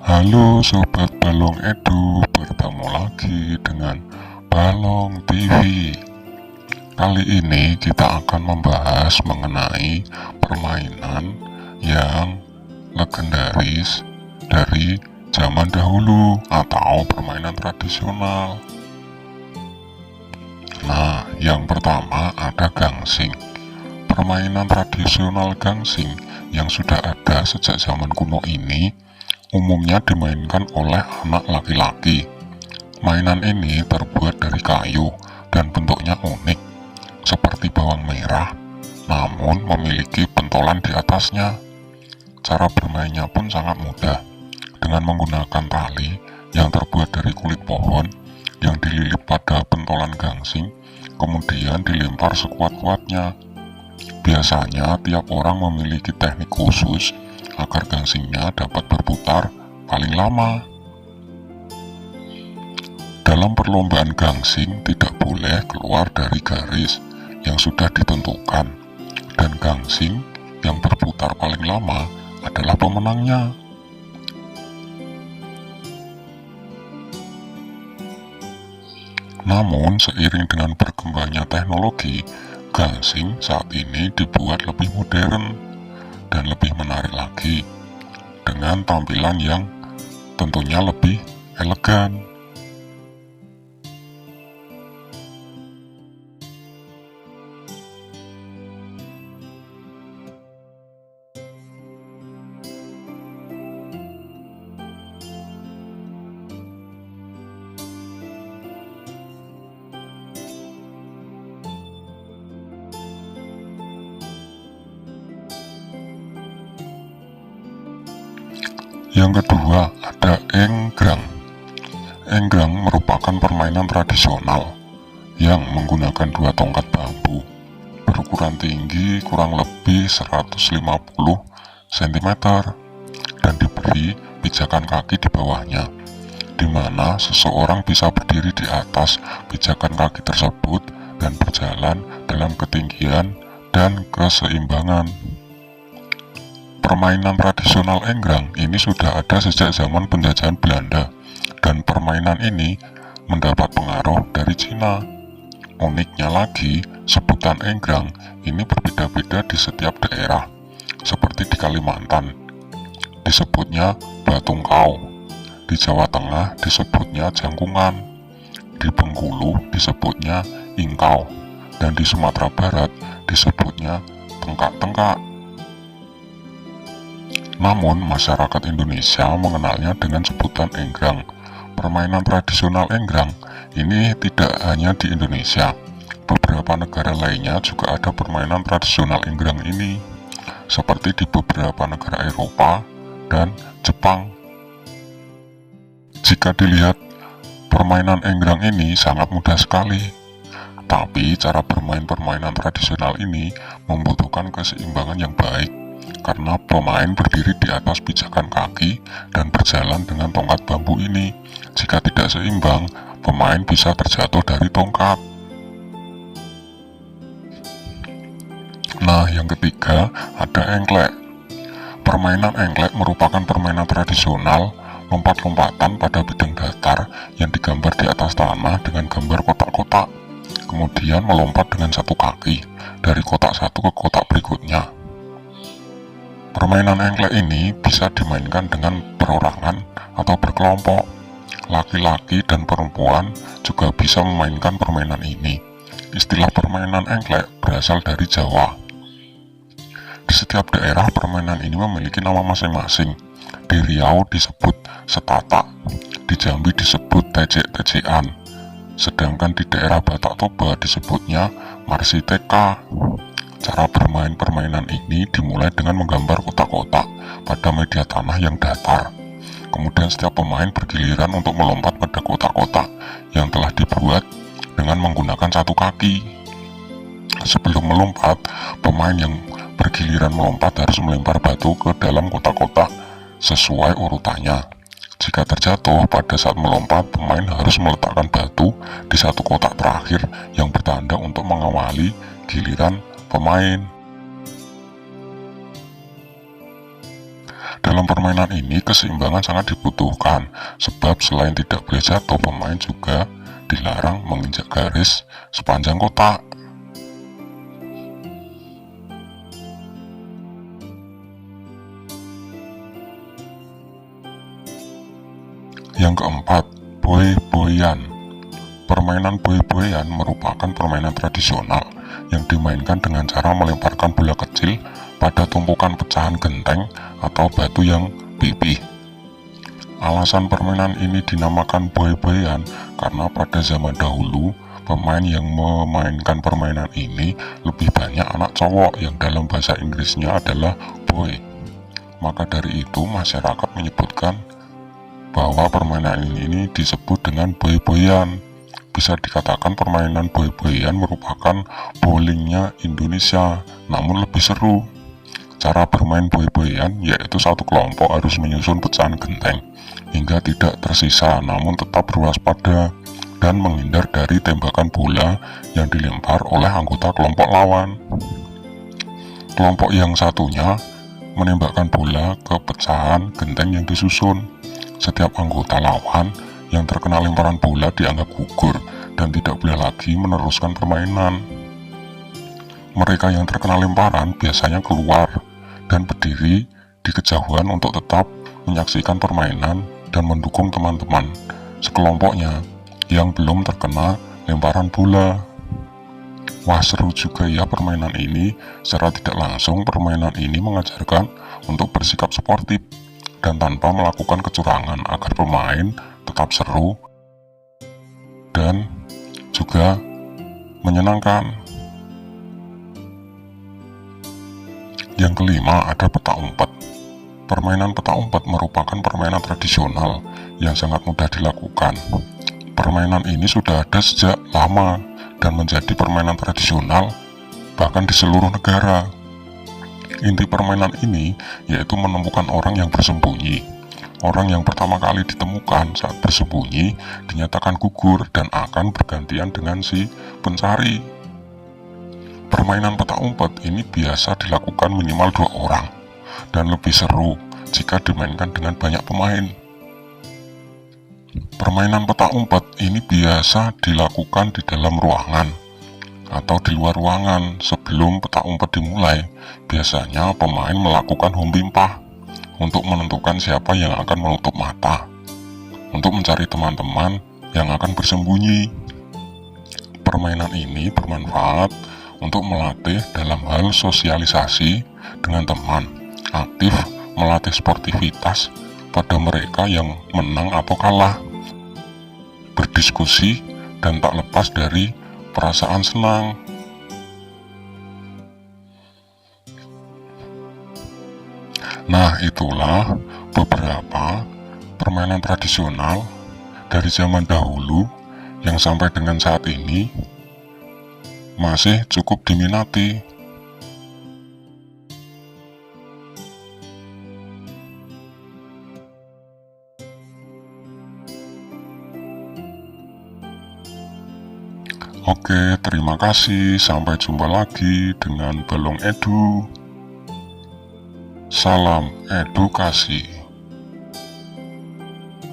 Halo Sobat Balong Edu, bertemu lagi dengan Balong TV. Kali ini kita akan membahas mengenai permainan yang legendaris dari zaman dahulu atau permainan tradisional. Nah, yang pertama ada gangsing. Permainan tradisional gangsing yang sudah ada sejak zaman kuno ini umumnya dimainkan oleh anak laki-laki. Mainan ini terbuat dari kayu dan bentuknya unik, seperti bawang merah, namun memiliki pentolan di atasnya. Cara bermainnya pun sangat mudah, dengan menggunakan tali yang terbuat dari kulit pohon yang dililit pada pentolan gangsing, kemudian dilempar sekuat-kuatnya. Biasanya tiap orang memiliki teknik khusus agar gangsingnya dapat berputar paling lama. Dalam perlombaan gangsing tidak boleh keluar dari garis yang sudah ditentukan, dan gangsing yang berputar paling lama adalah pemenangnya. Namun seiring dengan berkembangnya teknologi, gangsing saat ini dibuat lebih modern dan lebih menarik lagi, dengan tampilan yang tentunya lebih elegan. Yang kedua ada enggrang. Enggrang merupakan permainan tradisional yang menggunakan dua tongkat bambu berukuran tinggi kurang lebih 150 cm dan diberi pijakan kaki di bawahnya, di mana seseorang bisa berdiri di atas pijakan kaki tersebut dan berjalan dalam ketinggian dan keseimbangan. Permainan tradisional enggrang ini sudah ada sejak zaman penjajahan Belanda, dan permainan ini mendapat pengaruh dari Cina. Uniknya lagi, sebutan enggrang ini berbeda-beda di setiap daerah. Seperti di Kalimantan disebutnya batungkau, di Jawa Tengah disebutnya jangkungan, di Bengkulu disebutnya ingkau, dan di Sumatera Barat disebutnya tengkak-tengkak. Namun, masyarakat Indonesia mengenalnya dengan sebutan enggrang. Permainan tradisional enggrang ini tidak hanya di Indonesia. Beberapa negara lainnya juga ada permainan tradisional enggrang ini, seperti di beberapa negara Eropa dan Jepang. Jika dilihat, permainan enggrang ini sangat mudah sekali. Tapi cara bermain permainan tradisional ini membutuhkan keseimbangan yang baik, karena pemain berdiri di atas pijakan kaki dan berjalan dengan tongkat bambu ini. Jika tidak seimbang, pemain bisa terjatuh dari tongkat. Nah, yang ketiga ada engklek. Permainan engklek merupakan permainan tradisional lompat-lompatan pada bidang datar yang digambar di atas tanah dengan gambar kotak-kotak, kemudian melompat dengan satu kaki dari kotak satu ke kotak berikutnya. Permainan engklek ini bisa dimainkan dengan perorangan atau berkelompok. Laki-laki dan perempuan juga bisa memainkan permainan ini. Istilah permainan engklek berasal dari Jawa. Di setiap daerah permainan ini memiliki nama masing-masing. Di Riau disebut setatak, di Jambi disebut tejek-tejekan, sedangkan di daerah Batak Toba disebutnya marsiteka. Cara bermain permainan ini dimulai dengan menggambar kotak-kotak pada media tanah yang datar. Kemudian setiap pemain bergiliran untuk melompat pada kotak-kotak yang telah dibuat dengan menggunakan satu kaki. Sebelum melompat, pemain yang bergiliran melompat harus melempar batu ke dalam kotak-kotak sesuai urutannya. Jika terjatuh pada saat melompat, pemain harus meletakkan batu di satu kotak terakhir yang bertanda untuk mengawali giliran pemain. Dalam permainan ini keseimbangan sangat dibutuhkan, sebab selain tidak boleh jatuh, pemain juga dilarang menginjak garis sepanjang kotak. Yang keempat, boy-boyan. Permainan boy-boyan merupakan permainan tradisional yang dimainkan dengan cara melemparkan bola kecil pada tumpukan pecahan genteng atau batu yang pipih. Alasan permainan ini dinamakan boy-boyan karena pada zaman dahulu pemain yang memainkan permainan ini lebih banyak anak cowok yang dalam bahasa Inggrisnya adalah boy. Maka dari itu masyarakat menyebutkan bahwa permainan ini disebut dengan boy-boyan. Bisa dikatakan permainan boy-boyan merupakan bowlingnya Indonesia, namun lebih seru. Cara bermain boy-boyan yaitu satu kelompok harus menyusun pecahan genteng hingga tidak tersisa, namun tetap berwaspada dan menghindar dari tembakan bola yang dilempar oleh anggota kelompok lawan. Kelompok yang satunya menembakkan bola ke pecahan genteng yang disusun. Setiap anggota lawan yang terkena lemparan bola dianggap gugur dan tidak boleh lagi meneruskan permainan. Mereka yang terkena lemparan biasanya keluar dan berdiri di kejauhan untuk tetap menyaksikan permainan dan mendukung teman-teman sekelompoknya yang belum terkena lemparan bola. Wah, seru juga ya permainan ini. Secara tidak langsung permainan ini mengajarkan untuk bersikap sportif dan tanpa melakukan kecurangan agar pemain tetap seru dan juga menyenangkan. Yang kelima, ada peta umpet. Permainan peta umpet merupakan permainan tradisional yang sangat mudah dilakukan. Permainan ini sudah ada sejak lama dan menjadi permainan tradisional bahkan di seluruh negara. Inti permainan ini yaitu menemukan orang yang bersembunyi. Orang yang pertama kali ditemukan saat bersembunyi dinyatakan gugur dan akan bergantian dengan si pencari. Permainan peta umpet ini biasa dilakukan minimal 2 orang dan lebih seru jika dimainkan dengan banyak pemain. Permainan peta umpet ini biasa dilakukan di dalam ruangan atau di luar ruangan. Sebelum peta umpet dimulai, biasanya pemain melakukan home pimpah untuk menentukan siapa yang akan menutup mata untuk mencari teman-teman yang akan bersembunyi. Permainan ini bermanfaat untuk melatih dalam hal sosialisasi dengan teman, aktif melatih sportivitas pada mereka yang menang atau kalah, berdiskusi, dan tak lepas dari perasaan senang. Nah, itulah beberapa permainan tradisional dari zaman dahulu yang sampai dengan saat ini masih cukup diminati. Oke, terima kasih. Sampai jumpa lagi dengan Balong Edu. Salam edukasi.